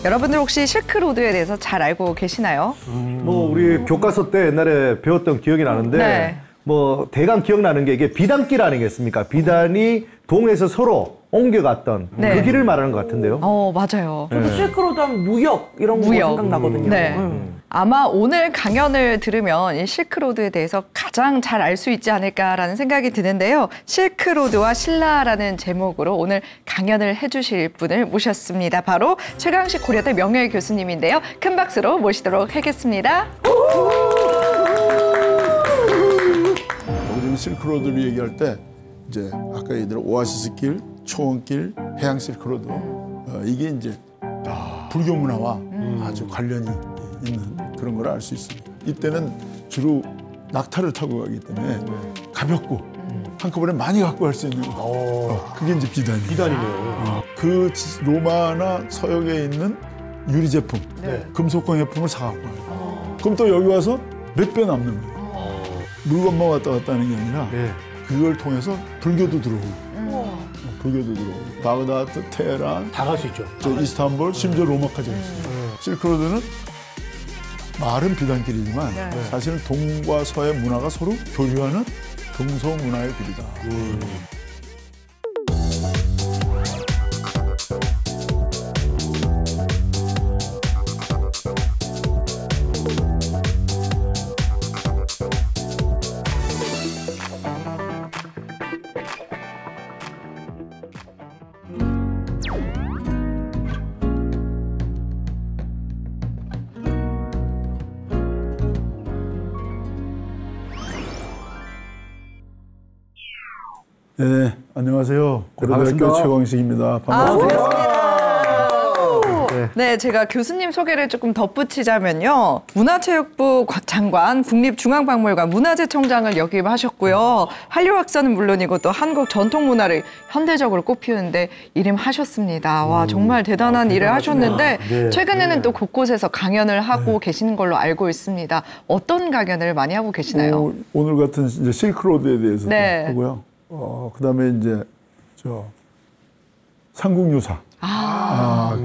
여러분들 혹시 실크로드에 대해서 잘 알고 계시나요? 뭐 우리 교과서 때 옛날에 배웠던 기억이 나는데 네. 뭐 대강 기억나는 게 이게 비단길 아니겠습니까? 비단이 동에서 서로 옮겨갔던 네. 그 길을 말하는 것 같은데요. 맞아요. 저도 실크로드 하면 무역 이런 거 생각나거든요. 네. 아마 오늘 강연을 들으면 이 실크로드에 대해서 가장 잘 알 수 있지 않을까라는 생각이 드는데요. 실크로드와 신라라는 제목으로 오늘 강연을 해주실 분을 모셨습니다. 바로 최강식 고려대 명예 교수님인데요. 큰 박수로 모시도록 하겠습니다. 우리는 실크로드를 얘기할 때 이제 아까 얘기한 오아시스길, 초원길, 해양 실크로드 이게 이제 불교 문화와 아주 관련이 있는 그런 걸 알 수 있습니다. 이때는 주로 낙타를 타고 가기 때문에 가볍고 한꺼번에 많이 갖고 갈 수 있는 그게 이제 비단이에요. 비단이네요. 그 로마나 서역에 있는 유리 제품, 금속광 제품을 사갖고 와요. 그럼 또 여기 와서 몇 배 남는 거예요. 물건만 왔다 갔다 하는 게 아니라 그걸 통해서 불교도 들어오고 불교도 들어오고 바그다드, 테헤란 다 갈 수 있죠. 저 이스탄불, 심지어 로마까지 있어요. 실크로드는 말은 비단길이지만 사실은 동과 서의 문화가 서로 교류하는 동서 문화의 길이다. 네, 안녕하세요. 고려대학교 최광식입니다. 반갑습니다. 네, 제가 교수님 소개를 조금 덧붙이자면요. 문화체육부 장관, 국립중앙박물관 문화재청장을 역임하셨고요. 한류 학사는 물론이고 또 한국 전통문화를 현대적으로 꽃피우는데 일임하셨습니다. 와, 정말 대단한 일을 하셨는데 최근에는 또 곳곳에서 강연을 하고 계시는 걸로 알고 있습니다. 어떤 강연을 많이 하고 계시나요? 오늘 같은 이제 실크로드에 대해서도 하고요. 그다음에 이제 저 삼국유사.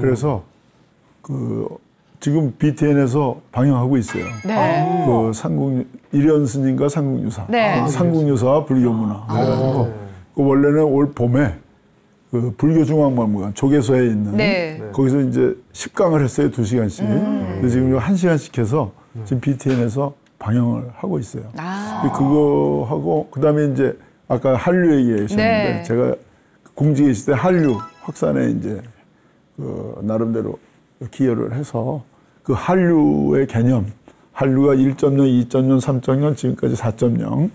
그래서 그 지금 BTN에서 방영하고 있어요. 네. 그 일현 스님과 삼국유사. 삼국유사와 불교문화. 그래가지고 그 원래는 올 봄에 그 불교중앙박물관 조계소에 있는 거기서 이제 10강을 했어요. 2시간씩. 근데 지금 1시간씩 해서 지금 BTN에서 방영을 하고 있어요. 그거 하고 그다음에 이제 아까 한류 얘기하셨는데 제가 공직에 있을 때 한류 확산에 이제 그 나름대로 기여를 해서 그 한류의 개념, 한류가 1.0, 2.0, 3.0, 지금까지 4.0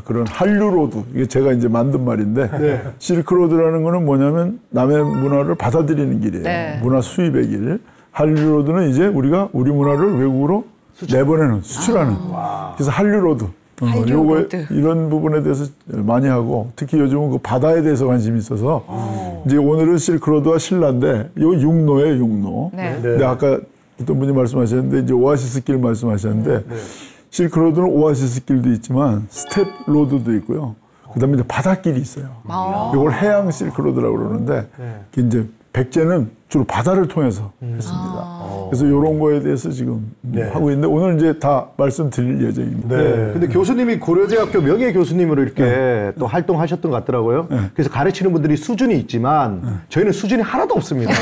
그런 한류로드 이게 제가 이제 만든 말인데 실크로드라는 거는 뭐냐면 남의 문화를 받아들이는 길이에요. 문화 수입의 길. 한류로드는 이제 우리가 우리 문화를 외국으로 내보내는 수출하는. 그래서 한류로드. 요거 이런 부분에 대해서 많이 하고 특히 요즘은 그 바다에 대해서 관심이 있어서 이제 오늘은 실크로드와 신라인데 요 육로예요, 육로. 근데 아까 어떤 분이 말씀하셨는데 이제 오아시스 길 말씀하셨는데 실크로드는 오아시스 길도 있지만 스텝 로드도 있고요. 그다음에 이제 바닷길이 있어요. 이걸 해양 실크로드라고 그러는데 이제 백제는 주로 바다를 통해서 했습니다. 그래서 이런 거에 대해서 지금 하고 있는데 오늘 이제 다 말씀드릴 예정입니다. 근데 교수님이 고려대학교 명예 교수님으로 이렇게 또 활동하셨던 것 같더라고요. 그래서 가르치는 분들이 수준이 있지만 저희는 수준이 하나도 없습니다.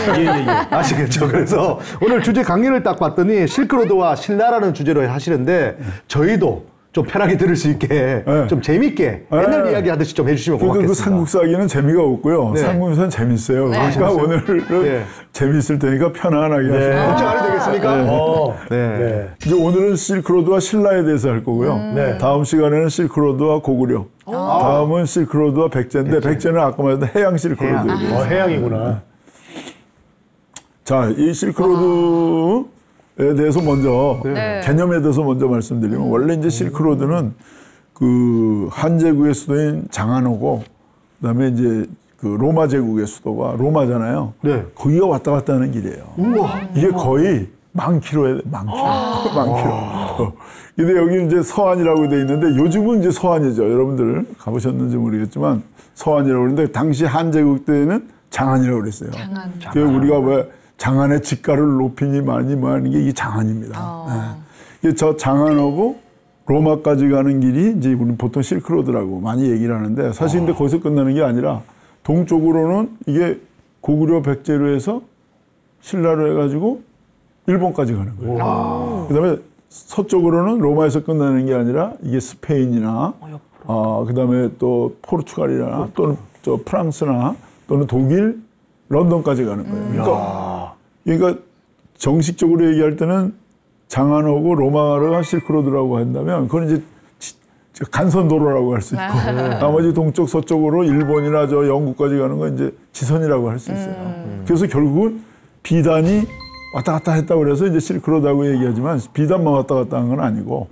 아시겠죠? 그래서 오늘 주제 강연을 딱 봤더니 실크로드와 신라라는 주제로 하시는데 저희도 좀 편하게 들을 수 있게 좀 재밌게 옛날 이야기 하듯이 좀 해주시면 고맙겠습니다. 그 삼국사기는 재미가 없고요. 삼국유사는 재밌어요. 그러니까 오늘은 재밌을 테니까 편안하게 하시면 걱정 안 해도 되겠습니까? 이제 오늘은 실크로드와 신라에 대해서 할 거고요. 다음 시간에는 실크로드와 고구려. 다음은 실크로드와 백제인데 백제는 아까 말했던 해양 실크로드. 해양이구나. 자, 이 실크로드 에 대해서 먼저 개념에 대해서 먼저 말씀드리면 원래 이제 실크로드는 그 한 제국의 수도인 장안호고 그다음에 이제 그 로마 제국의 수도가 로마잖아요. 거기가 왔다 갔다 하는 길이에요. 이게 거의 10,000km에 10,000km. 근데 여기 이제 서안이라고 돼 있는데 요즘은 이제 서안이죠. 여러분들 가보셨는지 모르겠지만 서안이라고 그러는데 당시 한 제국 때는 장안이라고 그랬어요. 우리가 왜 장안의 집가를 높이니 많이 게 이 장안입니다. 네. 저 장안하고 로마까지 가는 길이 이제 우리 보통 실크로드라고 많이 얘기를 하는데 사실 근데 거기서 끝나는 게 아니라 동쪽으로는 이게 고구려 백제로 해서 신라로 해가지고 일본까지 가는 거예요. 그다음에 서쪽으로는 로마에서 끝나는 게 아니라 이게 스페인이나 그다음에 또 포르투갈이나 또는 저 프랑스나 또는 독일, 런던까지 가는 거예요. 그러니까 정식적으로 얘기할 때는 장안하고 로마가 실크로드라고 한다면 그건 이제 간선도로라고 할 수 있고 나머지 동쪽 서쪽으로 일본이나 저 영국까지 가는 건 이제 지선이라고 할 수 있어요. 그래서 결국은 비단이 왔다 갔다 했다고 그래서 이제 실크로드라고 얘기하지만 비단만 왔다 갔다 한 건 아니고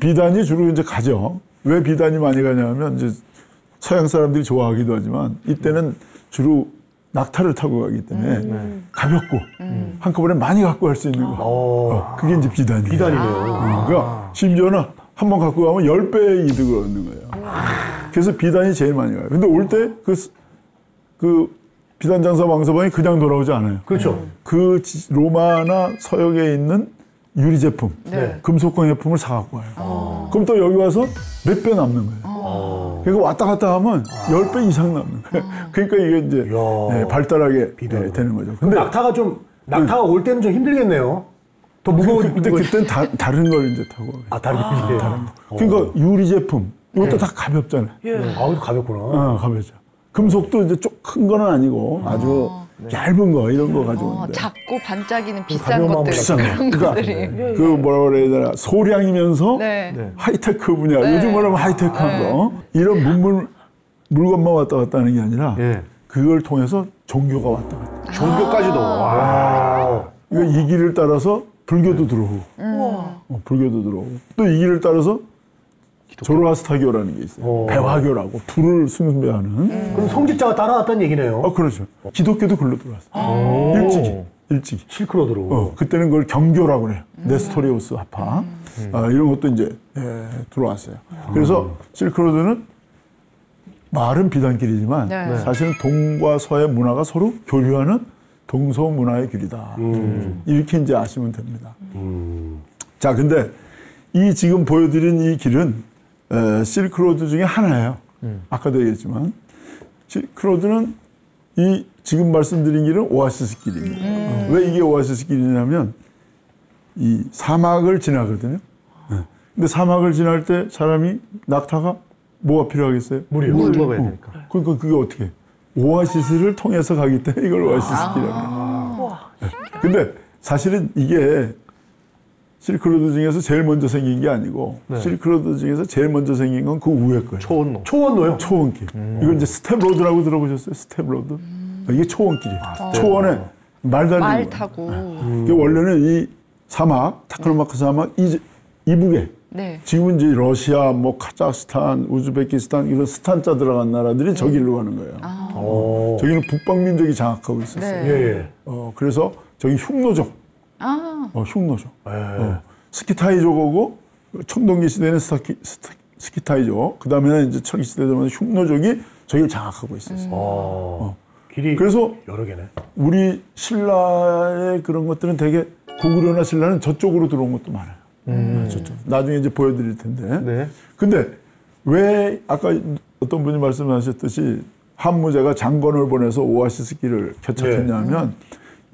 비단이 주로 이제 가죠. 왜 비단이 많이 가냐면 이제 서양 사람들이 좋아하기도 하지만 이때는 주로 낙타를 타고 가기 때문에 가볍고 한꺼번에 많이 갖고 갈 수 있는 거. 그게 이제 비단이에요. 비단이네요. 그러니까 심지어는 한 번 갖고 가면 10배의 이득을 얻는 거예요. 그래서 비단이 제일 많이 가요. 근데 올 때 그 비단 장사 왕서방이 그냥 돌아오지 않아요. 그렇죠. 그 로마나 서역에 있는 유리 제품, 금속광 제품을 사갖고 와요. 그럼 또 여기 와서 몇 배 남는 거예요. 그러니까 왔다 갔다 하면 10배 이상 남는 거예요. 그러니까 이게 이제 발달하게 되는 거죠. 근데 낙타가 올 때는 좀 힘들겠네요. 더 무거운. 근데 그때는 다른 걸 이제 타고. 다른 거. 그러니까 유리 제품, 이것도 다 가볍잖아요. 가볍구나. 가볍죠. 금속도 이제 좀 큰 거는 아니고 아주 얇은 거 이런 거 가지고 있는데 작고 반짝이는 비싼 것들 그런 그러니까 것들이 그 뭐라 그래야 되나 소량이면서 하이테크 분야 요즘 말하면 하이테크한 거 이런 물건만 왔다 갔다 하는 게 아니라 그걸 통해서 종교가 왔다 갔다 종교까지도. 이 길을 따라서 불교도 들어오고 불교도 들어오고 또 이 길을 따라서 조로아스타교라는 게 있어요. 배화교라고 불을 숭배하는. 그럼 성직자가 따라왔다는 얘기네요. 그렇죠. 기독교도 글로 들어왔어요. 일찍이. 실크로드로. 그때는 그걸 경교라고 그래요. 네스토리우스 하파. 이런 것도 이제 들어왔어요. 그래서 실크로드는 말은 비단길이지만 사실은 동과 서의 문화가 서로 교류하는 동서 문화의 길이다. 이렇게 이제 아시면 됩니다. 자, 근데 이 지금 보여드린 이 길은 실크로드 중에 하나예요. 아까도 얘기했지만 실크로드는 이 지금 말씀드린 길은 오아시스 길입니다. 왜 이게 오아시스 길이냐면 이 사막을 지나거든요. 근데 사막을 지날 때 사람이 낙타가 뭐가 필요하겠어요? 물을 먹어야 되니까. 그러니까 그게 어떻게 해요? 오아시스를 통해서 가기 때문에 이걸 오아시스 길이라고 해요. 근데 사실은 이게 실크로드 중에서 제일 먼저 생긴 게 아니고 실크로드 중에서 제일 먼저 생긴 건 그 위에 거예요. 초원로요? 초원길. 이걸 이제 스텝로드라고 들어보셨어요? 스텝로드. 이게 초원길이에요. 초원에 말 달리는 말 타고. 원래는 이 사막, 타크르마크 사막 이북에 지금 이제 러시아, 뭐 카자흐스탄, 우즈베키스탄 이런 스탄자 들어간 나라들이 저길로 가는 거예요. 저기는 북방민족이 장악하고 있었어요. 그래서 저기 흉노족. 흉노족. 스키타이족하고 청동기 시대는 스키타이족. 그 다음에는 이제 철기 시대 되면 흉노족이 저기를 장악하고 있었어요. 길이 그래서 여러 개네. 우리 신라의 그런 것들은 되게 고구려나 신라는 저쪽으로 들어온 것도 많아요. 저쪽. 나중에 이제 보여드릴 텐데. 근데 왜 아까 어떤 분이 말씀하셨듯이 한무제가 장건을 보내서 오아시스 길을 개척했냐면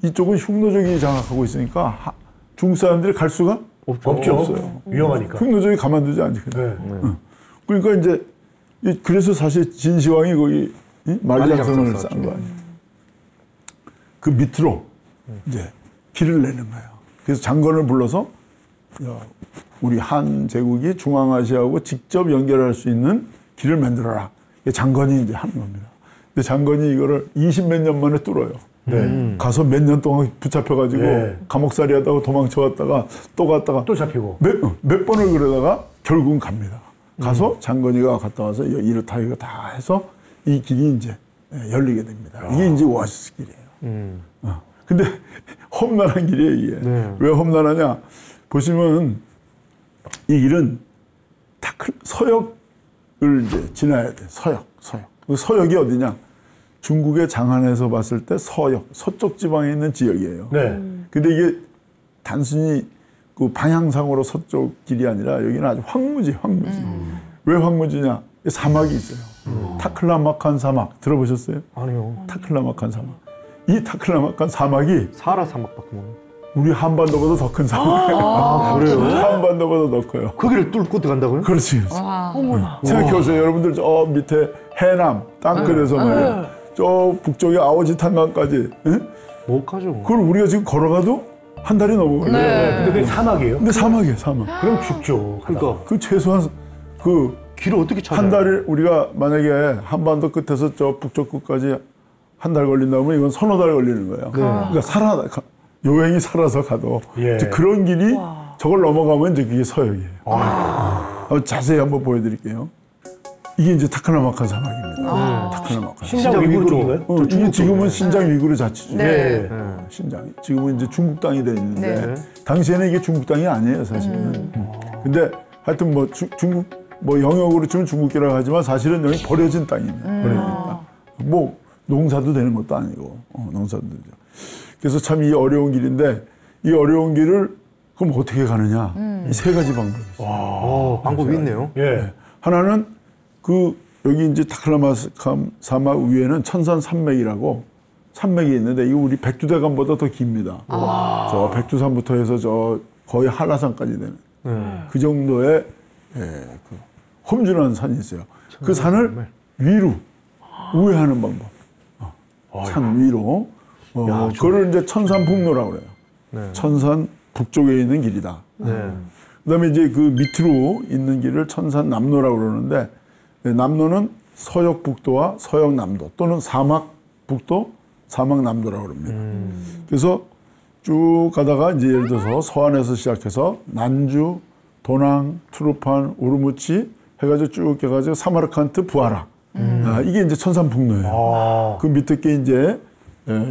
이쪽은 흉노족이 장악하고 있으니까 중국 사람들이 갈 수가 없어요. 위험하니까. 흉노족이 가만두지 않거든요. 그러니까 이제 그래서 사실 진시황이 거기 만리장성을 쌓은 거 아니에요. 그 밑으로 이제 길을 내는 거예요. 그래서 장건을 불러서 우리 한 제국이 중앙아시아하고 직접 연결할 수 있는 길을 만들어라. 장건이 이제 하는 겁니다. 근데 장건이 이거를 20몇 년 만에 뚫어요. 가서 몇 년 동안 붙잡혀가지고 감옥살이 하다가 도망쳐왔다가 또 갔다가 또 잡히고 몇 번을 그러다가 결국은 갑니다. 가서 장건이가 갔다 와서 이렇다 이거 다 해서 이 길이 이제 열리게 됩니다. 이게 이제 오아시스 길이에요. 근데 험난한 길이에요, 이게. 왜 험난하냐? 보시면 이 길은 서역을 이제 지나야 돼. 서역. 그 서역이 어디냐? 중국의 장안에서 봤을 때 서쪽 지방에 있는 지역이에요. 네. 근데 이게 단순히 그 방향상으로 서쪽 길이 아니라 여기는 아주 황무지. 왜 황무지냐? 사막이 있어요. 타클라마칸 사막 들어보셨어요? 아니요. 타클라마칸 사막. 이 타클라마칸 사막이 사하라 사막밖에 모르. 우리 한반도보다 더 큰 사막이에요. 아, 그래요? 한반도보다 더 커요. 거기를 뚫고 들어간다고요? 그렇지. 생각해보세요. 여러분들 저 밑에 해남 땅끝에서 말이야. 저 북쪽에 아오지 탄강까지. 못 가죠. 그걸 우리가 지금 걸어가도 한 달이 넘어요. 네. 근데 그게 사막이에요? 근데 사막이에요, 사막. 그럼 죽죠. 그러니까 그 최소한 그 길을 어떻게 찾아요? 한 달을 우리가 만약에 한반도 끝에서 저 북쪽 끝까지 한 달 걸린다면 이건 서너 달 걸리는 거예요. 그러니까 여행이 살아서 가도 이제 그런 길이 저걸 넘어가면 이제 그게 서역이에요. 자세히 한번 보여드릴게요. 이게 이제 타클라마칸 사막입니다. 타클라마칸. 신장 위구르인가요? 이게 지금은 신장 위구르 자치주. 네. 신장이. 지금은 이제 중국 땅이 돼 있는데 당시에는 이게 중국 땅이 아니에요, 사실은. 근데 하여튼 뭐 중국 뭐 영역으로 치면 중국이라고 하지만 사실은 여기 버려진 땅입니다. 버려진 땅. 뭐 농사도 되는 것도 아니고 농사도 되죠. 그래서 참 이 어려운 길인데 이 어려운 길을 그럼 어떻게 가느냐? 이 세 가지 방법이 있어요. 방법이 있네요. 예. 하나는 그 여기 이제 타클라마칸 사막 위에는 천산 산맥이라고 산맥이 있는데 이거 우리 백두대간보다 더 깁니다. 저 백두산부터 해서 저 거의 한라산까지 되는 그 정도의 그 험준한 산이 있어요. 그 산을 위로 우회하는 방법. 산 위로. 그걸 이제 천산북로라고 그래요. 천산 북쪽에 있는 길이다. 그다음에 이제 그 밑으로 있는 길을 천산남로라고 그러는데 남로는 서역북도와 서역남도 또는 사막북도, 사막남도라고 그럽니다. 그래서 쭉 가다가 이제 예를 들어서 서안에서 시작해서 난주, 도낭, 투르판, 우르무치 해가지고 쭉 해가지고 사마르칸트, 부하라. 이게 이제 천산북로예요. 그 밑에 게 이제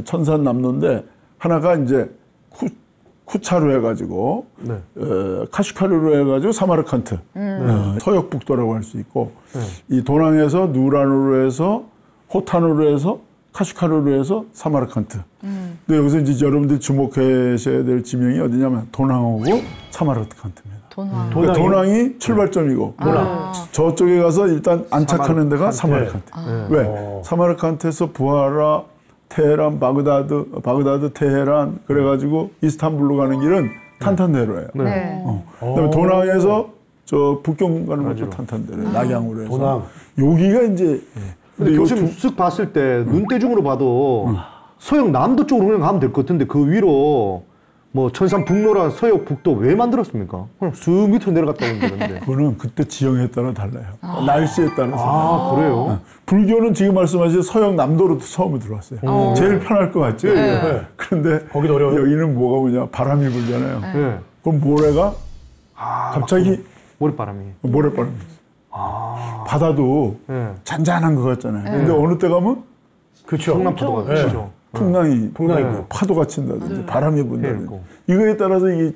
천산남로인데 하나가 이제 쿠차로 해가지고 카슈카르로 해가지고 사마르칸트 서역북도라고 할 수 있고 이 도낭에서 누란으로 해서 호탄으로 해서 카슈카르로 해서 사마르칸트. 근데 여기서 이제 여러분들이 주목하셔야 될 지명이 어디냐면 도낭하고 사마르칸트입니다. 그러니까 도낭이 출발점이고 저쪽에 가서 일단 안착하는 데가 사마르칸트. 왜? 사마르칸트에서 부하라, 테헤란, 바그다드, 테헤란 그래가지고 이스탄불로 가는 길은 탄탄대로예요. 그다음에 도낭에서 저 북경 가는 것도 탄탄대로예요. 낙양으로 해서. 도낭. 여기가 이제 근데 교수님 쓱 봤을 때 눈대중으로 봐도 서역 남도 쪽으로 그냥 가면 될 것 같은데 그 위로 뭐 천산 북로라 서역 북도 왜 만들었습니까? 그냥 쓱 밑으로 내려갔다 오면 되는데. 그거는 그때 지형에 따라 달라요. 날씨에 따라서. 그래요? 불교는 지금 말씀하신 서역 남도로 처음에 들어왔어요. 제일 편할 것 같죠? 그런데 거기도 어려워요? 여기는 뭐가 뭐냐 바람이 불잖아요. 그럼 모래가 갑자기 모래바람이. 모래바람이 바다도 잔잔한 것 같잖아요. 근데 어느 때 가면 그렇죠. 성남파도가 그렇죠. 풍랑이 파도가 친다든지 바람이 분다든지 이거에 따라서 이게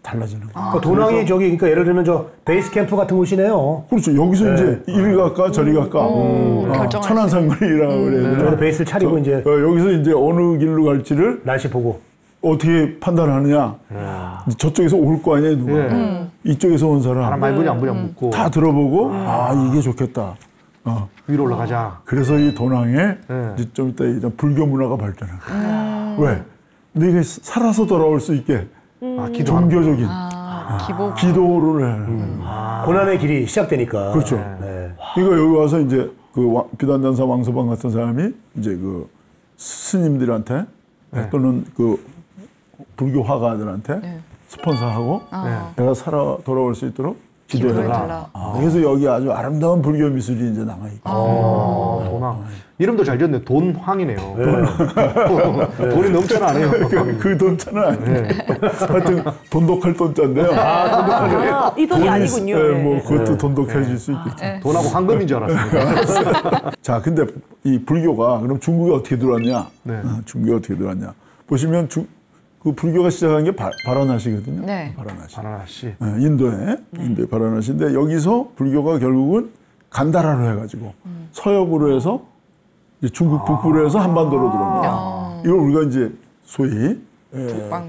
달라지는 거예요. 그러니까 도낭이 저기 그러니까 예를 들면 저 베이스 캠프 같은 곳이네요. 그렇죠. 여기서 이제 이리 갈까 저리 갈까 천안산거리라고 그래요. 저기서 베이스를 차리고 이제 여기서 이제 어느 길로 갈지를 날씨 보고 어떻게 판단하느냐. 저쪽에서 올 거 아니에요 누가. 이쪽에서 온 사람 바람 많이 부냐 안 부냐 묻고 다 들어보고 이게 좋겠다. 위로 올라가자. 그래서 이 도낭에 이제 좀 이따 이제 불교 문화가 발전한 거예요. 왜? 근데 이게 살아서 돌아올 수 있게 종교적인 기도를 해요. 고난의 길이 시작되니까. 그렇죠. 그러니까 여기 와서 이제 그 비단단사 왕서방 같은 사람이 이제 그 스님들한테 또는 그 불교 화가들한테 스폰서하고 내가 살아 돌아올 수 있도록 기도해라. 그래서 여기 아주 아름다운 불교 미술이 이제 남아있고. 도낭. 이름도 잘 지었네. 돈황이네요. 돈이 넘쳐나네요. 그 돈자는 아니에요. 하여튼 돈독할 돈자인데요. 이 돈이 아니군요. 뭐 그것도 돈독해질 수 있겠죠. 돈하고 황금인 줄 알았습니다. 자, 근데 이 불교가 그럼 중국에 어떻게 들어왔냐? 중국에 어떻게 들어왔냐? 보시면 그 불교가 시작한 게 바라나시거든요. 바라나시. 인도에 바라나시인데 여기서 불교가 결국은 간다라로 해가지고 서역으로 해서 이제 중국 북부로 해서 한반도로 들어옵니다. 이걸 우리가 이제 소위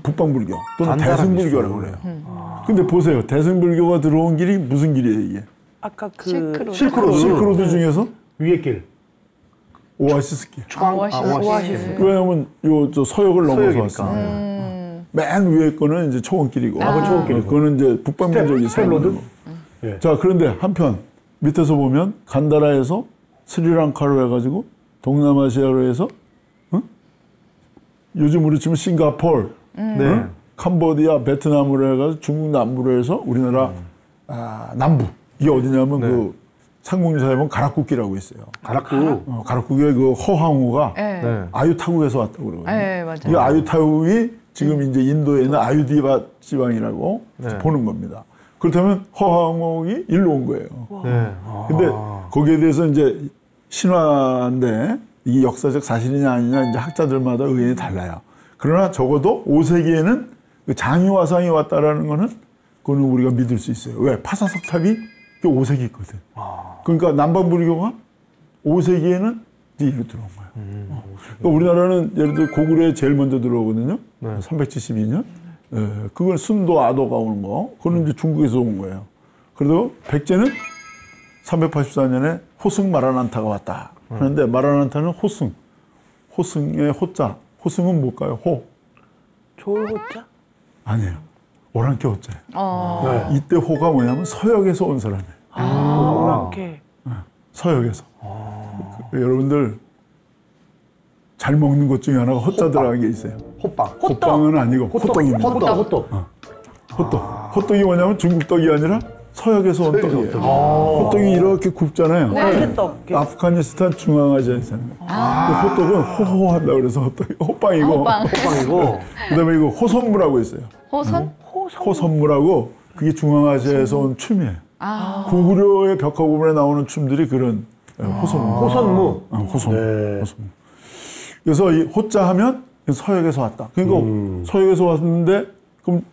북방불교 또는 대승불교라고 그래요. 근데 보세요. 대승불교가 들어온 길이 무슨 길이에요, 이게? 아까 그 실크로드 중에서 위의 길. 오아시스 길. 오아시스. 왜냐하면 저 서역을 넘어서 왔어요. 맨 위에 거는 이제 초원길이고. 초원길이고. 그거는 이제 북방민족이 스텝로드. 예. 자, 그런데 한편 밑에서 보면 간다라에서 스리랑카로 해가지고 동남아시아로 해서 요즘 우리 치면 싱가포르, 캄보디아, 베트남으로 해가지고 중국 남부로 해서 우리나라 남부. 이게 어디냐면 그 상공유사에 보면 가락국기라고 있어요. 가락국. 가락국의 그 허황우가 아유타국에서 왔다고 그러거든요. 맞아요. 이 아유타국이 지금 이제 인도에 있는 아유디바 지방이라고 보는 겁니다. 그렇다면 허황욱이 일로 온 거예요. 근데 거기에 대해서 이제 신화인데 이게 역사적 사실이냐 아니냐 이제 학자들마다 의견이 달라요. 그러나 적어도 5세기에는 그 장유화상이 왔다라는 거는 그거는 우리가 믿을 수 있어요. 왜? 파사석탑이 5세기 있거든. 그러니까 남방불교가 5세기에는 이제 이리로 들어온 거예요. 그러니까 우리나라는 예를 들어 고구려에 제일 먼저 들어오거든요. 372년. 그건 순도 아도가 오는 거. 그건 이제 중국에서 온 거예요. 그래도 백제는 384년에 호승 마라난타가 왔다. 그런데 마라난타는 호승. 호승의 호자. 호승은 뭘까요? 호. 좋을 호자? 아니에요. 오랑캐 호자예요. 이때 호가 뭐냐면 서역에서 온 사람이에요. 오랑캐. 서역에서. 여러분들 잘 먹는 것 중에 하나가 호자 들어간 게 있어요. 호빵은 아니고 호떡입니다. 호떡이 뭐냐면 중국 떡이 아니라 서역에서 온 떡이에요. 호떡이 이렇게 굽잖아요. 아프가니스탄 중앙아시아에서 하는 거예요. 호떡은 호호한다 그래서 호빵이고 그다음에 이거 호선무라고 있어요. 호선무라고 그게 중앙아시아에서 온 춤이에요. 고구려의 벽화 부분에 나오는 춤들이 그런 호선무. 그래서 이 호자 하면 서역에서 왔다. 그러니까 서역에서 왔는데 그럼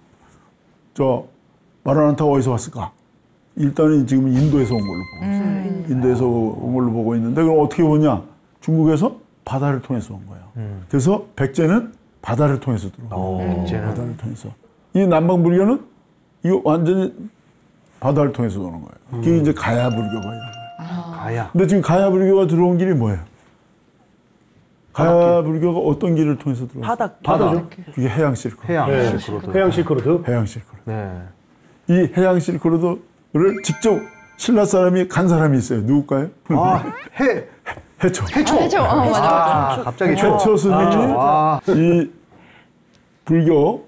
저 마라난타가 어디서 왔을까? 일단은 지금 인도에서 온 걸로 보고 있어요. 인도에서 온 걸로 보고 있는데 그럼 어떻게 오냐? 중국에서 바다를 통해서 온 거예요. 그래서 백제는 바다를 통해서 들어온 거예요. 바다를 통해서. 이 남방불교는 이거 완전히 바다를 통해서 오는 거예요. 그게 이제 가야불교가 있는 거예요. 가야. 근데 지금 가야불교가 들어온 길이 뭐예요? 가야불교가 어떤 길을 통해서 들어왔어요? 바다죠. 그게 해양 실크로드. 해양 실크로드. 해양 실크로드. 이 해양 실크로드를 직접 신라 사람이 간 사람이 있어요. 누굴까요? 해초. 맞아. 갑자기 해초 스님이 이 불교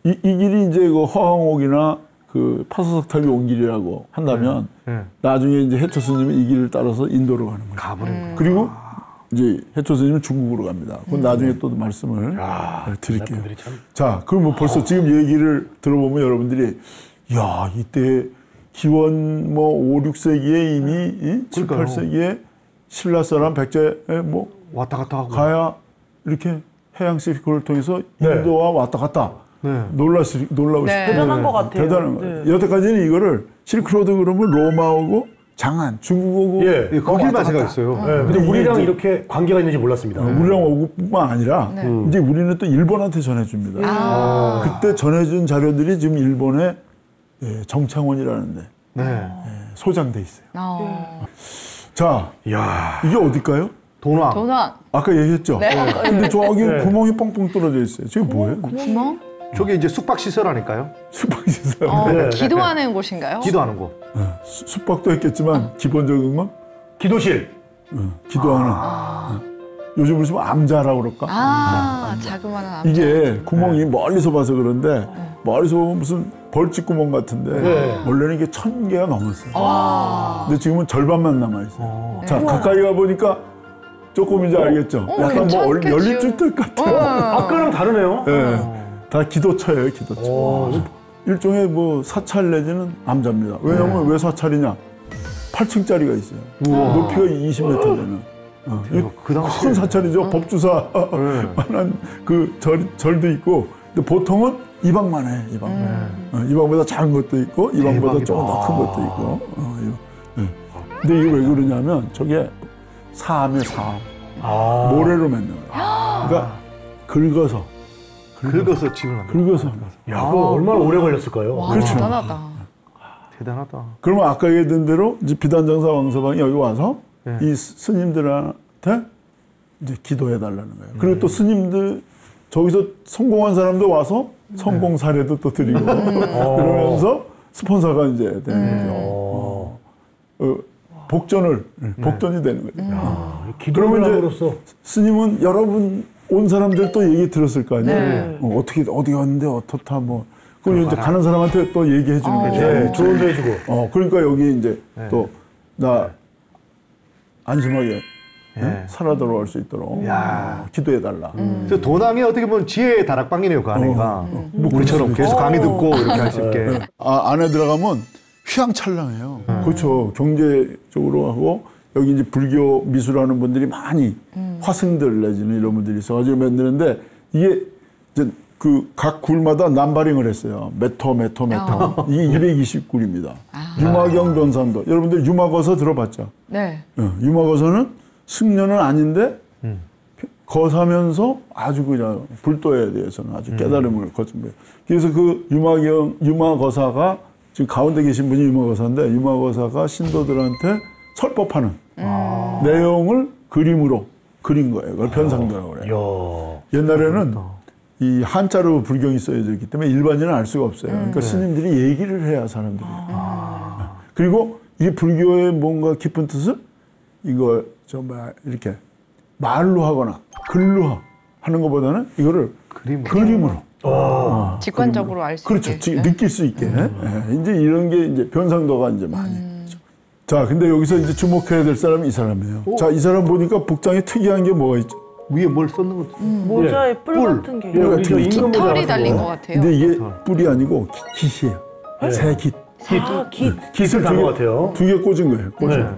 이 길이 이제 그 허황옥이나 그 파사석탑이 온 길이라고 한다면 나중에 이제 해초 스님은 이 길을 따라서 인도로 가는 거예요. 가버린 그리고 이제 해초 스님은 중국으로 갑니다. 그건 나중에 또 말씀을 드릴게요. 자, 그럼 뭐 벌써 지금 얘기를 들어보면 여러분들이 야, 이때 기원 뭐 5, 6세기에 이미 7, 8세기에 신라 사람 백제 뭐 왔다 갔다 하고 가야 이렇게 해양 실크를 통해서 인도와 왔다 갔다. 놀라우시죠? 대단한 것 같아요. 대단한 거예요. 여태까지는 이거를 실크로드 그러면 로마하고 장안, 중국하고 거기만 생각했어요. 근데 우리랑 이렇게 관계가 있는지 몰랐습니다. 우리랑 오고뿐만 아니라 이제 우리는 또 일본한테 전해줍니다. 그때 전해준 자료들이 지금 일본의 정창원이라는데 소장돼 있어요. 자, 이게 어딜까요? 도낭. 아까 얘기했죠? 근데 저기 구멍이 뻥뻥 뚫어져 있어요. 저게 뭐예요? 구멍? 저게 이제 숙박시설 아닐까요? 숙박시설. 기도하는 곳인가요? 기도하는 곳. 숙박도 했겠지만 기본적인 건 기도실. 기도하는. 요즘 우리 암자라고 그럴까? 자그마한 암자. 이게 구멍이 멀리서 봐서 그런데 멀리서 보면 무슨 벌집 구멍 같은데 원래는 이게 1000개가 넘었어요. 근데 지금은 절반만 남아있어요. 자, 가까이 가보니까 조금 이제 알겠죠? 약간 뭐 연립주택 같아요. 아까랑 다르네요. 다 기도처예요, 기도처. 일종의 뭐 사찰 내지는 암자입니다. 왜냐면 왜 사찰이냐? 8층짜리가 있어요. 높이가 20m 되는. 큰 사찰이죠. 법주사 만한 그 절도 있고. 근데 보통은 이 방만 해, 이 방만. 이 방보다 작은 것도 있고, 이 방보다 조금 더 큰 것도 있고. 근데 이게 왜 그러냐면 저게 사암이에요, 사암. 모래로 맺는 거예요. 그러니까 긁어서 집을 만들어. 긁어서. 야, 그거 얼마나 오래 걸렸을까요? 와, 그렇죠. 대단하다. 대단하다. 그러면 아까 얘기했던 대로 이제 비단장사 왕서방이 여기 와서 네. 이 스님들한테 이제 기도해 달라는 거예요. 그리고 또 스님들 저기서 성공한 사람도 와서 성공 사례도 또 드리고 그러면서 스폰서가 이제 되는 거죠. 복전이 되는 거죠. 기도를 그러면 함으로써 스님은 여러분 온 사람들 또 얘기 들었을 거 아니에요. 네. 어떻게 어디 갔는데 어떻다 뭐. 그럼 이제 가는 사람한테 또 얘기해 주는 거죠. 네, 조언도 해주고. 그러니까 여기 이제 또 나 안심하게 살아 돌아올 수 있도록 기도해 달라. 그래서 도낭이 어떻게 보면 지혜의 다락방이네요, 그 아내가. 뭐 우리처럼 계속 강의 듣고 이렇게 할 수 있게. 안에 들어가면 휘황찬란해요. 그렇죠. 경제적으로 하고 여기 이제 불교 미술하는 분들이 많이 화승들 내지는 이런 분들이 있어가지고 만드는데 이게 이제 그 각 굴마다 남바링을 했어요. 몇 호. 이게 220굴입니다. 유마경 변산도. 여러분들 유마거서 들어봤죠? 네. 유마거서는 승려는 아닌데 거사면서 아주 그냥 불도에 대해서는 아주 깨달음을 거친 거예요. 그래서 그 유마거사가 지금 가운데 계신 분이 유마거사인데 유마거사가 신도들한테 설법하는 내용을 그림으로 그린 거예요. 그걸 변상도라고 그래요. 옛날에는 이 한자로 불경이 써져 있기 때문에 일반인은 알 수가 없어요. 그러니까 스님들이 얘기를 해야 사람들이. 그리고 이 불교의 뭔가 깊은 뜻을 이거 정말 이렇게 말로 하거나 글로 하는 것보다는 이거를 그림으로. 직관적으로 알 수 그렇죠. 있게. 느낄 수 있게. 이제 이런 게 이제 변상도가 이제 많이. 자, 근데 여기서 이제 주목해야 될 사람이 이 사람이에요. 자, 이 사람 보니까 복장에 특이한 게 뭐가 있죠? 위에 뭘 썼는 거지? 모자에 뿔 같은 게. 뿔 같은 게 있죠. 깃털이 달린 것 같아요. 근데 이게 뿔이 아니고 깃이에요. 새 깃. 깃을 단 것 같아요. 두 개 꽂은 거예요. 꽂은 거.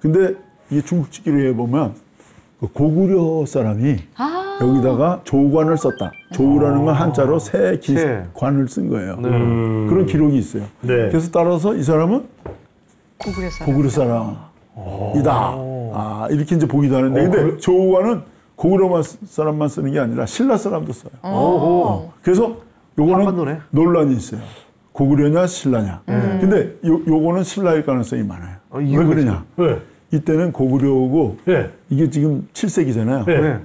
근데 이게 중국지기로 해보면 그 고구려 사람이 여기다가 조관을 썼다. 조우라는 건 한자로 새 깃관을 쓴 거예요. 그런 기록이 있어요. 그래서 따라서 이 사람은 고구려 사람이다. 이렇게 이제 보기도 하는데 근데 조우관은 고구려 사람만 쓰는 게 아니라 신라 사람도 써요. 그래서 요거는 논란이 있어요. 고구려냐 신라냐. 근데 요거는 신라일 가능성이 많아요. 왜 그러냐? 이때는 고구려고 이게 지금 7세기잖아요.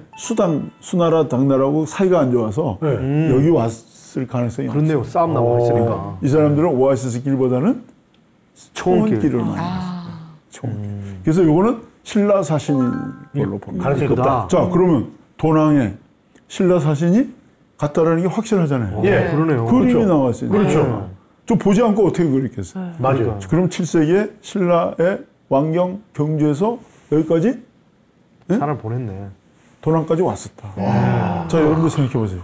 수나라 당나라하고 사이가 안 좋아서 여기 왔을 가능성이 많아요. 그렇네요. 싸움 나고 있으니까. 이 사람들은 오아시스 길보다는 초원길을 많이 했어요. 그래서 요거는 신라 사신인 걸로 봅니다. 가능성이 높다. 자, 그러면 도낭에 신라 사신이 갔다라는 게 확실하잖아요. 그러네요. 그림이 그렇죠. 나왔어요. 그렇죠. 좀 보지 않고 어떻게 그렸겠어요. 맞아요. 그럼 7세기에 신라의 왕경 경주에서 여기까지 사람을 보냈네. 도낭까지 왔었다. 자, 여러분들 생각해 보세요.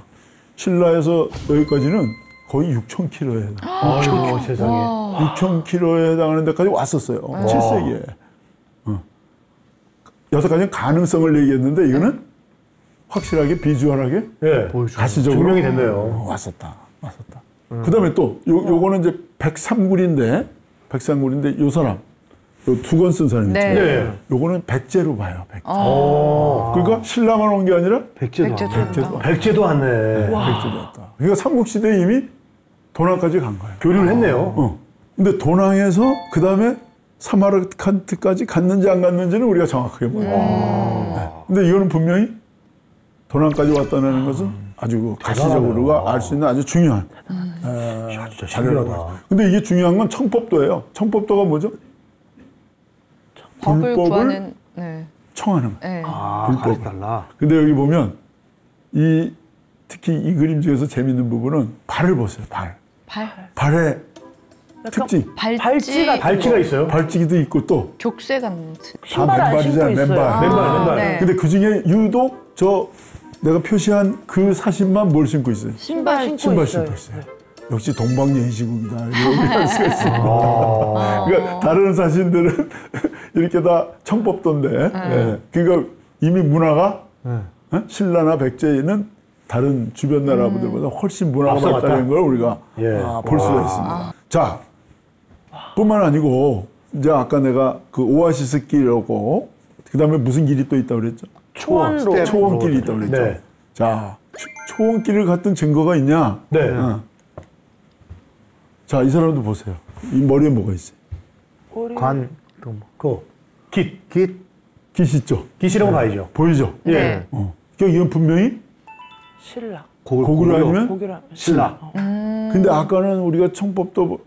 신라에서 여기까지는 거의 6,000km에 해당해요. 세상에. 6,000km에 해당하는 데까지 왔었어요. 7세기에. 여태까지는 가능성을 얘기했는데 이거는 확실하게 비주얼하게 가시적으로 증명이 됐네요. 왔었다. 그다음에 또 요거는 이제 103굴인데 요 사람 요 두 권 쓴 사람이 있죠. 요거는 백제로 봐요. 백제. 그러니까 신라만 온 게 아니라 백제도 왔네. 백제도 왔다. 그러니까 삼국시대에 이미 도낭까지 간 거예요. 교류를 했네요. 근데 도낭에서 그다음에 사마르칸트까지 갔는지 안 갔는지는 우리가 정확하게 몰라요. 근데 이거는 분명히 도낭까지 왔다는 것은 아주 가시적으로가 알 수 있는 아주 중요한 진짜 신기하다. 근데 이게 중요한 건 청법도예요. 청법도가 뭐죠? 법을 불법을 구하는 청하는 거. 네. 불법 달라. 근데 여기 보면 특히 이 그림 중에서 재밌는 부분은 발을 보세요. 발의 특징. 발찌가 있어요. 발찌기도 있고 또 격쇠 같은 신발 안 신고 있어요. 맨발. 네. 근데 그 중에 유독 내가 표시한 그 사신만 뭘 신고 있어요? 신발 신고 있어요. 역시 동방예의지국이다. 이렇게 할 수가 있습니다. 그러니까 다른 사신들은 이렇게 다 청법도인데, 그러니까 이미 문화가 신라나 백제는 다른 주변 나라들보다 훨씬 문화가 발달된 걸 우리가 볼 수가 있습니다. 자, 뿐만 아니고 이제 아까 내가 그 오아시스 길이라고 그다음에 무슨 길이 또 있다고 그랬죠? 초원로. 초원길이 있다고 그랬죠. 네. 자, 초원길을 갔던 증거가 있냐? 네. 자, 이 사람도 보세요. 이 머리에 뭐가 있어요? 관, 그, 깃. 깃. 깃 있죠? 깃이라고 봐야죠. 보이죠? 예. 그러니까 이건 분명히 신라. 고구려 아니면 고구려. 신라. 근데 아까는 우리가 청법도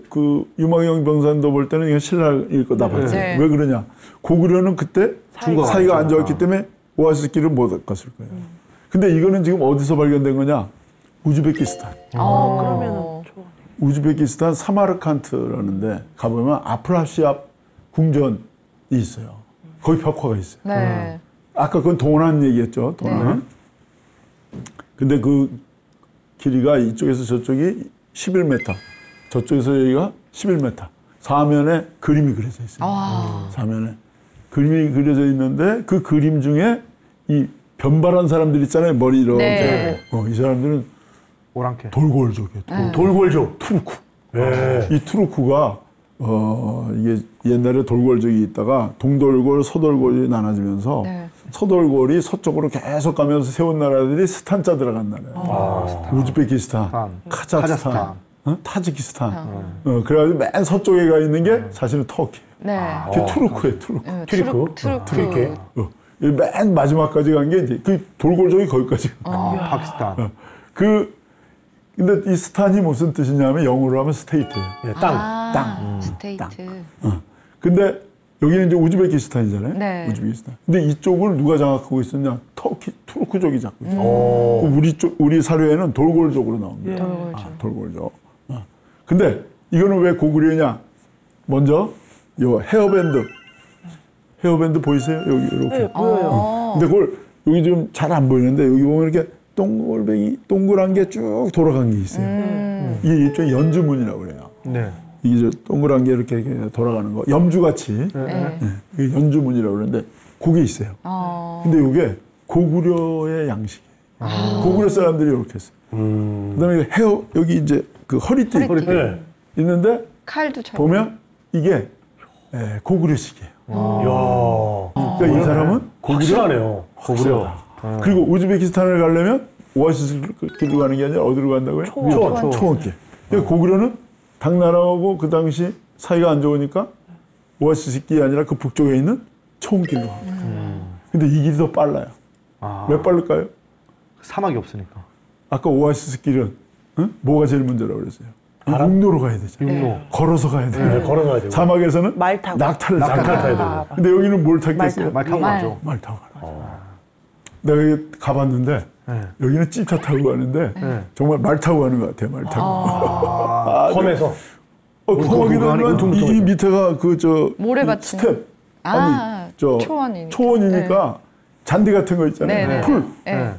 그 유망영 병산도 볼 때는 이건 신라일 거다 봤어요. 네. 왜 그러냐? 고구려는 그때 사이가 안 좋았기 때문에 오아시스 길을 못 갔을 거예요. 근데 이거는 지금 어디서 발견된 거냐? 우즈베키스탄. 그러면은 초원. 우즈베키스탄 사마르칸트라는데 가보면 아프라시압 궁전이 있어요. 거기 벽화가 있어요. 네. 아까 그건 동안 얘기했죠. 동안. 근데 그 길이가 이쪽에서 저쪽이 11m, 저쪽에서 여기가 11m. 사면에 그림이 그려져 있어요. 사면에 그림이 그려져 있는데 그 그림 중에 이 변발한 사람들 있잖아요. 머리 이렇게. 네. 이 사람들은 오랑캐. 돌골족이에요. 돌골족. 투르크. 예. 이 투르크가 이게 옛날에 돌골족이 있다가 동돌골, 서돌골이 나눠지면서 네. 서돌골이 서쪽으로 계속 가면서 세운 나라들이 스탄자 들어간 나라예요. 우즈베키스탄, 카자흐스탄, 타지키스탄. 그래가지고 맨 서쪽에 가 있는 게 사실은 터키예요. 네. 그게 투르크예요, 투르크. 네, 트리크. 맨 마지막까지 간 게 이제 그 돌골족이 거기까지. 파키스탄. 근데 이 스탄이 무슨 뜻이냐면 영어로 하면 스테이트예요. 예, 땅. 땅. 스테이트. 근데 여기는 이제 우즈베키스탄이잖아요. 네. 우즈베키스탄. 근데 이쪽을 누가 장악하고 있었냐? 투르크족이 잡고 있어요. 우리 사료에는 돌골족으로 나옵니다. 돌골족. 근데 이거는 왜 고구려냐? 먼저 요 헤어밴드 보이세요? 여기 이렇게. 네, 보여요. 근데 그걸 여기 좀 잘 안 보이는데 여기 보면 이렇게 동그란 게 쭉 돌아간 게 있어요. 이게 일종의 연주문이라고 그래요. 네. 이게 동그란 게 이렇게 돌아가는 거, 염주같이. 이게 연주문이라고 그러는데 그게 있어요. 근데 이게 고구려의 양식이에요. 고구려 사람들이 이렇게 했어요. 그다음에 여기 이제 그 허리띠 네. 있는데 칼도 잘. 보면 이게 고구려식이에요. 이야. 그러니까 이 사람은 확실하네요. 고구려. 그리고 우즈베키스탄을 가려면 오아시스 길로 가는 게 아니라 어디로 간다고요? 초원길. 그러니까 고구려는 당나라하고 그 당시 사이가 안 좋으니까 오아시스 길이 아니라 그 북쪽에 있는 초원길로 갑니다. 근데 이 길이 더 빨라요. 왜 빠를까요? 사막이 없으니까. 아까 오아시스 길은 뭐가 제일 문제라고 그랬어요? 육로로 가야 되잖아요. 육로. 걸어서 가야 돼요. 네, 걸어가야 되고. 사막에서는 말 타고. 낙타를 타야 타고. 근데 여기는 뭘 타겠어요? 말 타고 가죠. 말 타고 가요. 내가 여기 가봤는데 여기는 찌차 타고 가는데 정말 말 타고 가는 것 같아요. 말 타고. 험에서. 거기는 이 밑에가 모래밭이. 스텝. 초원이니까. 초원이니까 잔디 같은 거 있잖아요. 네. 풀.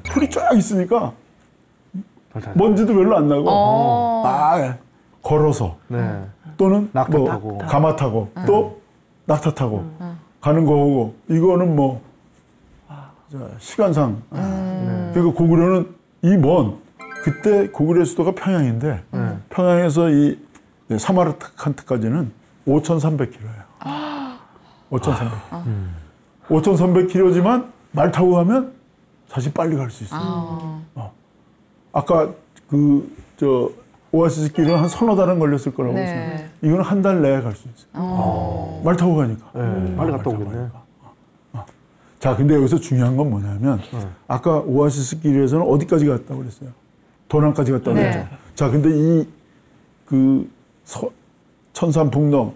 풀이 쫙 있으니까 먼지도 별로 안 나고. 걸어서. 또는 낙타 타고. 가마 타고. 또 낙타 타고. 가는 거고. 이거는 뭐 시간상. 그러니까 고구려는 그때 고구려 수도가 평양인데 평양에서 이 사마르칸트까지는 5,300km예요. 5,300km. 5,300km지만 말 타고 가면 사실 빨리 갈 수 있어요. 아까 오아시스 길은 한 서너 달은 걸렸을 거라고 했어요. 이거는 한 달 내에 갈 수 있어요. 말 타고 가니까. 빨리 갔다 오겠네. 자, 근데 여기서 중요한 건 뭐냐면 아까 오아시스 길에서는 어디까지 갔다고 그랬어요? 도남까지 갔다고 그랬죠. 자, 근데 천산북로,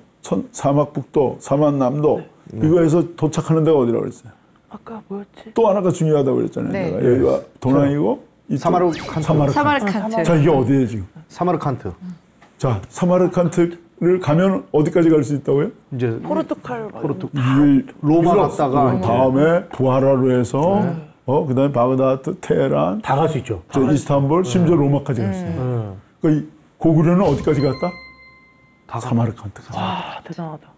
사막북도, 사만남도 이거에서 도착하는 데가 어디라고 그랬어요? 아까 뭐였지? 또 하나가 중요하다고 그랬잖아요. 내가. 여기가 도남이고 사마르칸트. 자, 이게 어디예요 지금? 사마르칸트. 자, 사마르칸트를 가면 어디까지 갈 수 있다고요? 이제 포르투갈. 로마 갔다가 다음에 부하라로 해서 그다음에 바그다드, 테헤란 다 갈 수 있죠. 이스탄불, 심지어 로마까지 갔어요. 그러니까 이 고구려는 어디까지 갔다? 사마르칸트까지. 대단하다.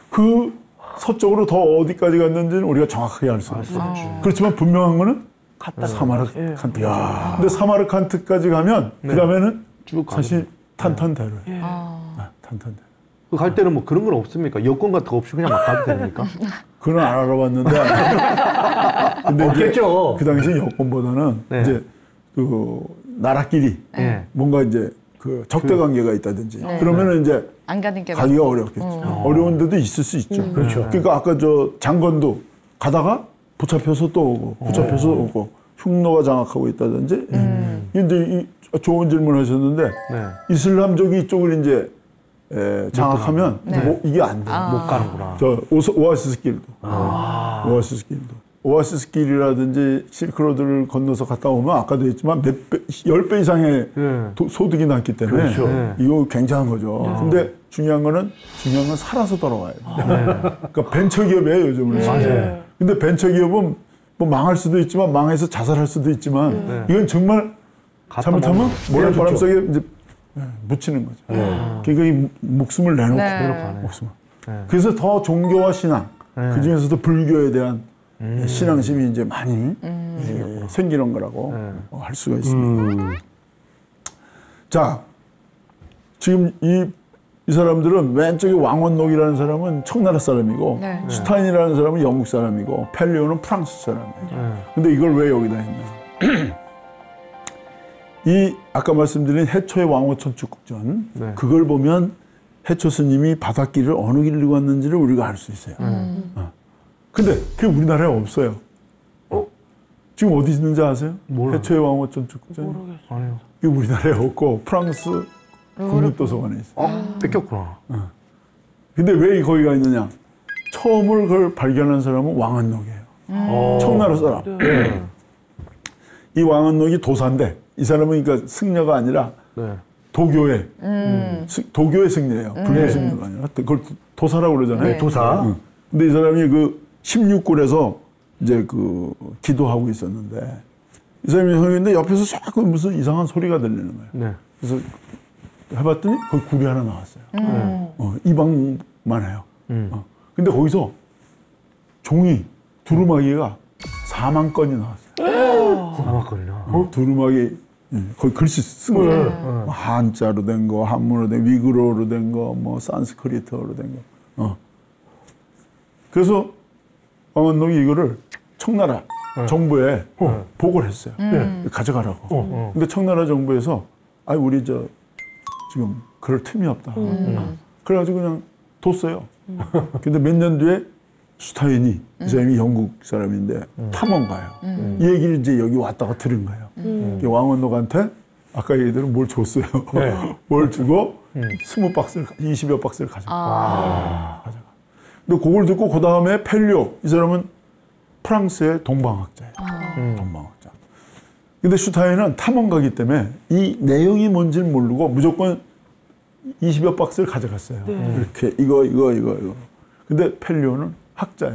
그 서쪽으로 더 어디까지 갔는지는 우리가 정확하게 알 수가 없어요. 그렇지만 분명한 거는 사마르칸트까지. 근데 사마르칸트까지 가면 그 다음에는 사실 탄탄대로예요. 탄탄대로. 갈 때는 뭐 그런 건 없습니까? 여권 같은 거 없이 그냥 막 가도 됩니까? 그건 안 알아봤는데. 근데 없겠죠. 그 당시 여권보다는 네. 이제 그 나라끼리 네. 뭔가 이제 그 적대 관계가 있다든지 그러면은 이제 안 가는 게 가기가 어렵겠죠. 어려운 데도 있을 수 있죠. 그렇죠. 그러니까 아까 저 장관도 가다가 붙잡혀서 또 오고 붙잡혀서 오고 흉노가 장악하고 있다든지. 근데 좋은 질문 하셨는데 네. 이슬람족이 이쪽을 이제 장악하면 뭐 이게 안 돼. 못 가는구나. 저 오아시스 길도. 오아시스 길도. 오아시스 길이라든지 실크로드를 건너서 갔다 오면 아까도 했지만 10배 이상의 소득이 났기 때문에 그렇죠. 이거 굉장한 거죠. 근데 중요한 건 살아서 돌아와야 돼. 그러니까 벤처기업이에요, 요즘은. 맞아요. 근데 벤처기업은 뭐 망할 수도 있지만 망해서 자살할 수도 있지만 이건 정말 잘못하면 모래바람 속에 이제 묻히는 거죠. 그러니까 이 목숨을 내놓고 목숨을. 그래서 더 종교와 신앙, 그 중에서도 불교에 대한 신앙심이 이제 많이 생기는 거라고 할 수가 있습니다. 자, 지금 이 사람들은 왼쪽에 왕원록이라는 사람은 청나라 사람이고 슈타인이라는 사람은 영국 사람이고 펠리오는 프랑스 사람이에요. 근데 이걸 왜 여기다 했냐? 이 아까 말씀드린 해초의 왕호천축국전 그걸 보면 해초 스님이 바닷길을 어느 길로 갔는지를 우리가 알 수 있어요. 근데 그게 우리나라에 없어요. 지금 어디 있는지 아세요? 해초의 왕호천축국전. 아니요. 이게 우리나라에 없고 프랑스 국립도서관에 있어요. 뺏겼구나. 근데 왜 거기가 있느냐? 처음을 그걸 발견한 사람은 왕한록이에요. 청나라 사람. 이 왕한록이 도사인데 이 사람은 그러니까 승려가 아니라 도교의 도교의 승려예요. 불교 승려가 아니라 그걸 도사라고 그러잖아요. 도사. 근데 이 사람이 그 16굴에서 이제 그 기도하고 있었는데 이 사람이 했는데 옆에서 자꾸 무슨 이상한 소리가 들리는 거예요. 그래서 해봤더니 거기 굴이 하나 나왔어요. 이 방만 해요. 근데 거기서 종이 두루마기가 4만 건이 나왔어요. 4만 건이나. 두루마기 거기 글씨 쓴 거예요. 한자로 된 거, 한문으로 된 거, 위그로로 된 거, 뭐 산스크리트어로 된 거. 그래서 왕원록이 이거를 청나라 정부에 보고를 했어요. 가져가라고. 근데 청나라 정부에서 우리 지금 그럴 틈이 없다. 그래가지고 그냥 뒀어요. 근데 몇 년 뒤에 슈타인이 이 사람이 영국 사람인데 탐험가요. 이 얘기를 이제 여기 왔다가 들은 거예요. 왕원록한테 아까 얘기대로 뭘 줬어요. 뭘 주고 20박스를, 20여 박스를 가져가. 근데 그걸 듣고 그 다음에 펠리오 이 사람은 프랑스의 동방학자예요. 동방학자. 근데 슈타인은 탐험가기 때문에 이 내용이 뭔지는 모르고 무조건 20여 박스를 가져갔어요. 이렇게 이거. 근데 펠리오는 학자예요.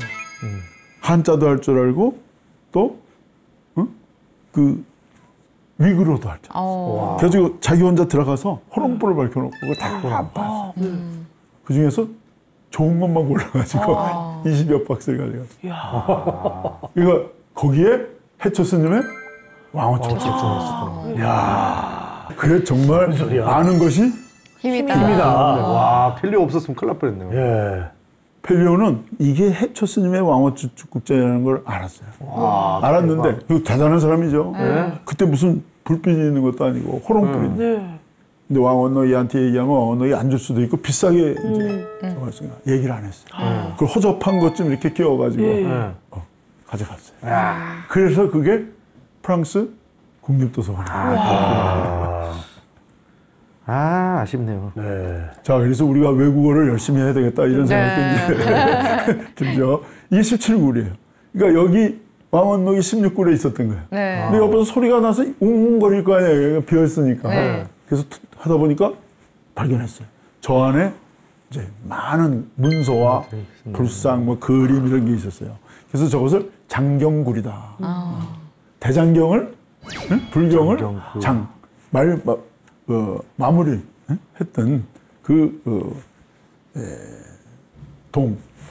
한자도 할 줄 알고 또 그 위그로도 할 줄 알았어요. 그래서 자기 혼자 들어가서 호롱불을 밝혀놓고 그거 다 봤어요. 그 중에서 좋은 것만 골라가지고 20여 박스를 가져갔어요. 그러니까 거기에 해초 스님의 왕호천축국전이 있었구나. 그래 정말 아는 것이 힘이다. 와, 펠리오 없었으면 큰일 날 뻔했네요. 펠리오는 이게 해초 스님의 왕호천축국전이라는 걸 알았어요. 알았는데 그 대단한 사람이죠. 그때 무슨 불빛이 있는 것도 아니고 호롱불인데. 근데 왕원록이한테 얘기하면 왕원록이 안 줄 수도 있고 비싸게 이제 정했으니까 얘기를 안 했어요. 그걸 허접한 것 좀 이렇게 끼워가지고 가져갔어요. 그래서 그게 프랑스 국립도서관에. 아쉽네요. 자, 그래서 우리가 외국어를 열심히 해야 되겠다 이런 생각도 이제 들죠. 이게 17굴이에요. 그러니까 여기 왕원록이 16굴에 있었던 거예요. 근데 옆에서 소리가 나서 웅웅거릴 거 아니에요. 비어있으니까. 그래서 하다 보니까 발견했어요. 저 안에 이제 많은 문서와 불상, 뭐 그림 이런 게 있었어요. 그래서 저것을 장경굴이다. 대장경을 불경을 마무리 했던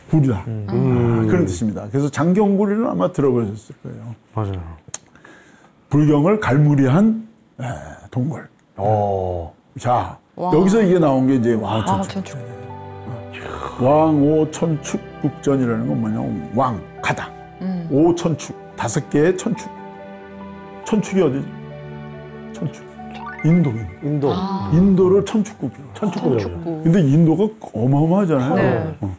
굴이다. 그런 뜻입니다. 그래서 장경굴이는 아마 들어보셨을 거예요. 맞아요. 불경을 갈무리한 동굴. 자, 여기서 이게 나온 게 이제 왕호천축. 왕호천축 천축국전이라는 건 뭐냐면 왕, 가다. 5천축, 5개의 천축. 천축이 어디지? 천축. 인도. 인도를 천축국이라고. 천축국이라고. 근데 인도가 어마어마하잖아요. 네.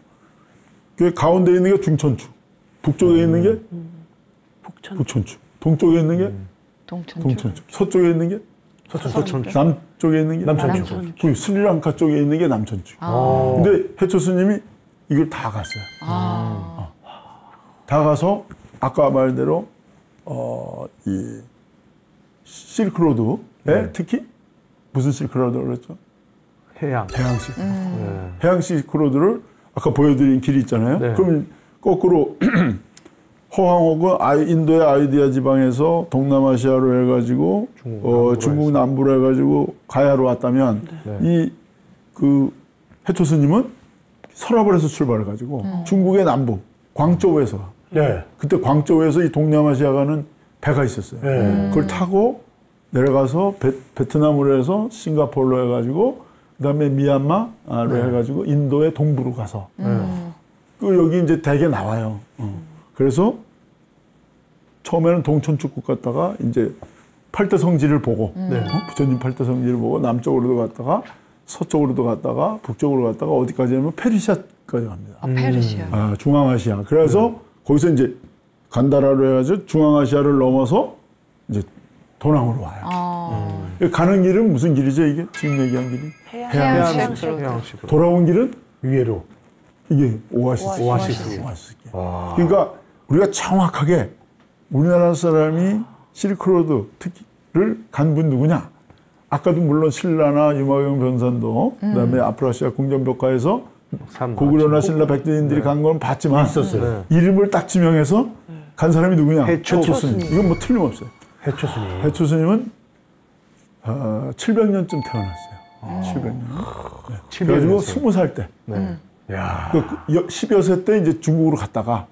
그 가운데 있는 게 중천축. 북쪽에 있는 게 북천축. 동쪽에 있는 게 동천축. 서쪽에 있는 게 서천축. 남쪽에 있는 게 남천축. 그 스리랑카 쪽에 있는 게 남천축. 근데 해초 스님이 이걸 다 갔어요. 다 가서 아까 말대로 이 실크로드에 특히 무슨 실크로드라고 그랬죠? 해양. 해양 실크로드. 해양 실크로드를 아까 보여드린 길이 있잖아요. 네. 그럼 거꾸로 호황옥은 인도의 아이디아 지방에서 동남아시아로 해가지고 중국 남부로 해가지고 가야로 왔다면 이 그 해초 스님은 서라벌에서 출발해가지고 중국의 남부 광저우에서 그때 광저우에서 이 동남아시아 가는 배가 있었어요. 그걸 타고 내려가서 베트남으로 해서 싱가포르로 해가지고 그다음에 미얀마로 해가지고 인도의 동부로 가서 그 여기 이제 대게 나와요. 그래서 처음에는 동천축국 갔다가 이제 팔대성지를 보고 부처님 팔대성지를 보고 남쪽으로도 갔다가 서쪽으로도 갔다가 북쪽으로 갔다가 어디까지 하면 페르시아까지 갑니다. 페르시아. 중앙아시아. 그래서 거기서 이제 간다라로 해가지고 중앙아시아를 넘어서 이제 도남으로 와요. 가는 길은 무슨 길이죠 이게? 지금 얘기한 길이? 해양 해양식으로. 돌아온 길은 위에로. 이게 오아시스. 오아시스. 그러니까 우리가 정확하게 우리나라 사람이 실크로드 특히를 간 분 누구냐? 아까도 물론 신라나 유마경 변산도 그다음에 아프라시아 궁전벽화에서 고구려나 신라 백제인들이 간 건 봤지만 있었어요. 이름을 딱 지명해서 간 사람이 누구냐? 해초 스님. 이건 뭐 틀림없어요. 해초 스님. 해초 스님은 700년쯤 태어났어요. 700년. 그래가지고 20살 때. 야. 10여 세 때 이제 중국으로 갔다가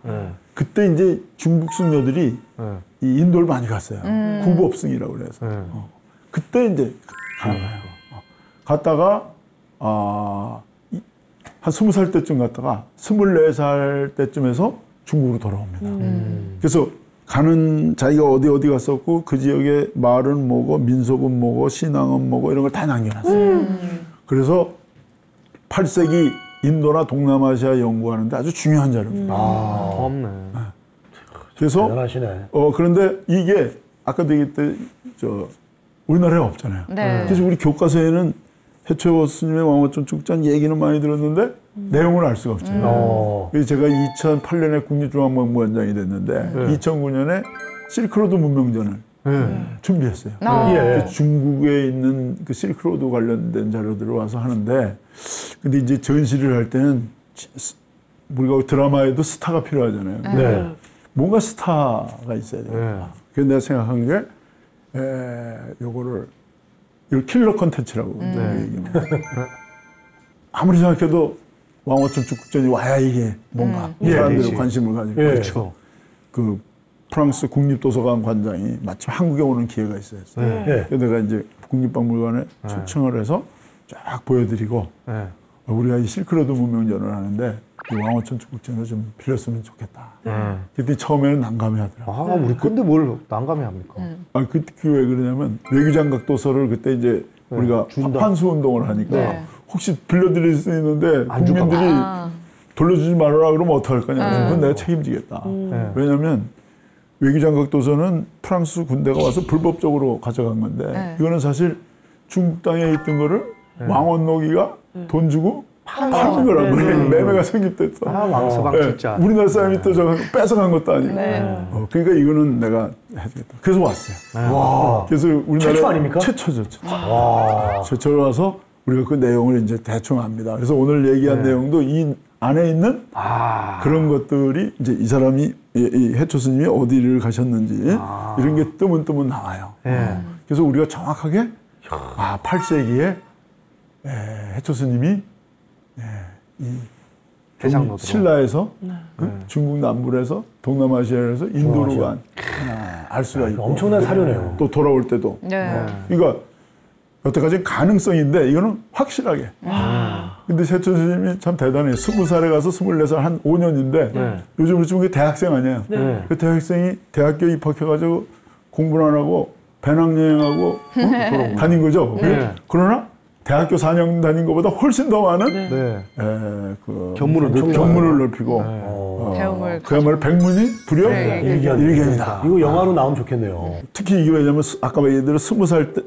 그때 이제 중국 승려들이 이 인도를 많이 갔어요. 구법승이라고 그래서. 그때 이제 가는 거예요. 갔다가 한 20살 때쯤 갔다가 24살 때쯤에서 중국으로 돌아옵니다. 그래서 가는 자기가 어디 갔었고 그 지역의 말은 뭐고 민속은 뭐고 신앙은 뭐고 이런 걸 다 남겨놨어요. 그래서 8세기 인도나 동남아시아 연구하는데 아주 중요한 자료입니다. 없네. 그래서 대단하시네. 그런데 이게 아까도 얘기했듯 우리나라에 없잖아요. 네. 그래서 우리 교과서에는 해초 스님의 왕어천축전 얘기는 많이 들었는데 내용을 알 수가 없잖아요. 그래서 제가 2008년에 국립중앙박물관장이 됐는데 2009년에 실크로드 문명전을 준비했어요. 예. 중국에 있는 그 실크로드 관련된 자료들을 와서 하는데 근데 이제 전시를 할 때는 우리가 드라마에도 스타가 필요하잖아요. 네. 뭔가 스타가 있어야 돼요. 그래서 내가 생각한 게 이걸 킬러 컨텐츠라고 얘기합니다. 아무리 생각해도 왕어천축국전이 와야 이게 뭔가 사람들이 관심을 가지고 그렇죠. 그 프랑스 국립도서관 관장이 마침 한국에 오는 기회가 있었어요. 그래서 내가 이제 국립박물관에 초청을 해서 쫙 보여드리고 우리가 이 실크로드 문명전을 하는데 이 왕어천축국전을 좀 빌렸으면 좋겠다. 그때 처음에는 난감해하더라고요. 우리 근데 뭘 난감해합니까? 그게 왜 그러냐면 외교장각 도서를 그때 이제 우리가 환수 운동을 하니까 혹시 빌려드릴 수 있는데 국민들이 돌려주지 말아라 그러면 어떡할 거냐. 그건 내가 책임지겠다. 왜냐면 외교장각 도서는 프랑스 군대가 와서 불법적으로 가져간 건데 이거는 사실 중국 땅에 있던 거를 왕원노기가 돈 주고 파는 거라고. 매매가 성립됐어. 왕서방 진짜. 우리나라 사람이 또 저거 뺏어간 것도 아니고. 그러니까 이거는 내가 해주겠다. 그래서 왔어요. 그래서 우리나라 최초 아닙니까? 최초죠. 최초로 와서 우리가 그 내용을 이제 대충 압니다. 그래서 오늘 얘기한 내용도 이 안에 있는 그런 것들이 이제 이 사람이 이 해초 스님이 어디를 가셨는지 이런 게 뜨문뜨문 나와요. 그래서 우리가 정확하게 8세기에 해초 스님이 해상로드로 신라에서 중국 남부에서 동남아시아에서 인도로 간 알 수가 있고 엄청난 사료네요. 또 돌아올 때도 그러니까 여태까지 가능성인데 이거는 확실하게 근데 최천 스님이 참 대단해요. 20살에 가서 24살 한 5년인데 요즘으로 치면 대학생 아니에요. 그 대학생이 대학교 입학해가지고 공부를 안 하고 배낭여행하고 다닌 거죠. 그러나 대학교 4년 다닌 것보다 훨씬 더 많은 그 견문을 넓히고 배움을 그야말로 백문이 불여 일견이다. 이거 영화로 나오면 좋겠네요. 특히 이게 왜냐면 아까 얘기한 대로 20살 때,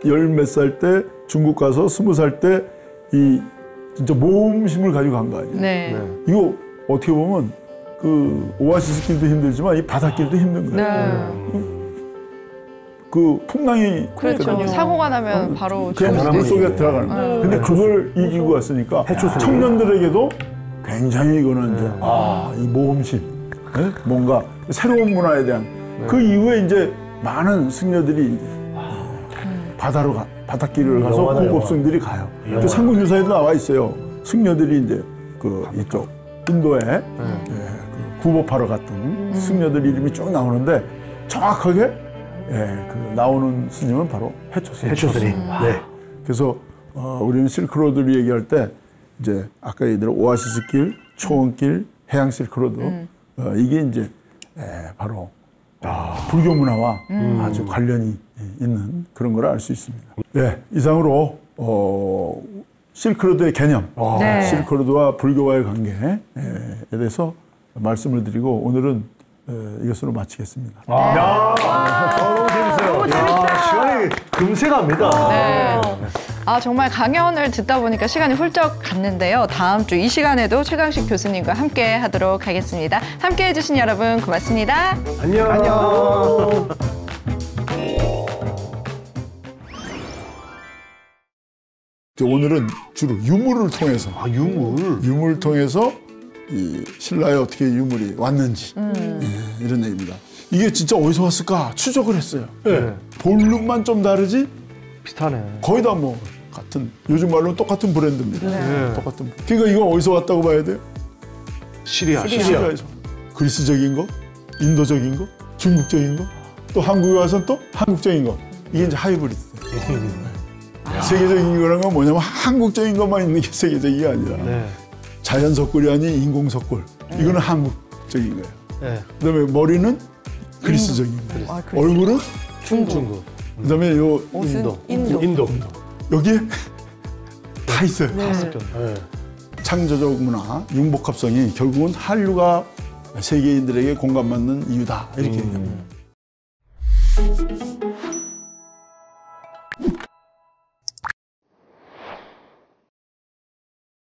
열 몇 살 때 중국 가서 20살 때 이 진짜 모험심을 가지고 간 거 아니에요. 이거 어떻게 보면 그 오아시스 길도 힘들지만 이 바닷길도 힘든 거예요. 그 풍랑이 그렇죠. 사고가 나면 바로 그냥 물속에 들어가는 거예요. 근데 그걸 이기고 왔으니까 청년들에게도 굉장히 이거는 이제 이 모험심, 뭔가 새로운 문화에 대한 그 이후에 이제 많은 승려들이 이제 바닷길을 가서 공급승들이 가요. 또 삼국유사에도 나와 있어요. 승려들이 이제 그 이쪽 인도에 그 구법하러 갔던 승려들 이름이 쭉 나오는데 정확하게 그 나오는 스님은 바로 해초스님. 그래서 우리는 실크로드를 얘기할 때 이제 아까 얘기한 오아시스 길, 초원길, 해양 실크로드 이게 이제 바로 불교 문화와 아주 관련이 있는 그런 걸 알 수 있습니다. 이상으로 실크로드의 개념, 실크로드와 불교와의 관계에 대해서 말씀을 드리고 오늘은 이것으로 마치겠습니다. 너무 재밌어요. 시간이 금세 갑니다. 정말 강연을 듣다 보니까 시간이 훌쩍 갔는데요. 다음 주 이 시간에도 최강식 교수님과 함께 하도록 하겠습니다. 함께 해주신 여러분 고맙습니다. 안녕. 오늘은 주로 유물을 통해서 유물을 통해서 이 신라에 어떻게 유물이 왔는지 이런 얘기입니다. 이게 진짜 어디서 왔을까 추적을 했어요. 볼륨만 좀 다르지 비슷하네. 거의 다 뭐 같은 요즘 말로 똑같은 브랜드입니다. 똑같은. 그러니까 이건 어디서 왔다고 봐야 돼요? 시리아에서. 그리스적인 거, 인도적인 거, 중국적인 거, 또 한국에 와서는 또 한국적인 거. 이게 이제 하이브리드. 세계적인 거라는 건 뭐냐면 한국적인 것만 있는 게 세계적인 게 아니라 자연 석굴이 아닌 인공 석굴. 이거는 한국적인 거예요. 그다음에 머리는 그리스적인 거. 얼굴은 중국. 그다음에 요 인도. 여기에 다 있어요. 창조적 문화, 융복합성이 결국은 한류가 세계인들에게 공감받는 이유다. 이렇게 얘기합니다.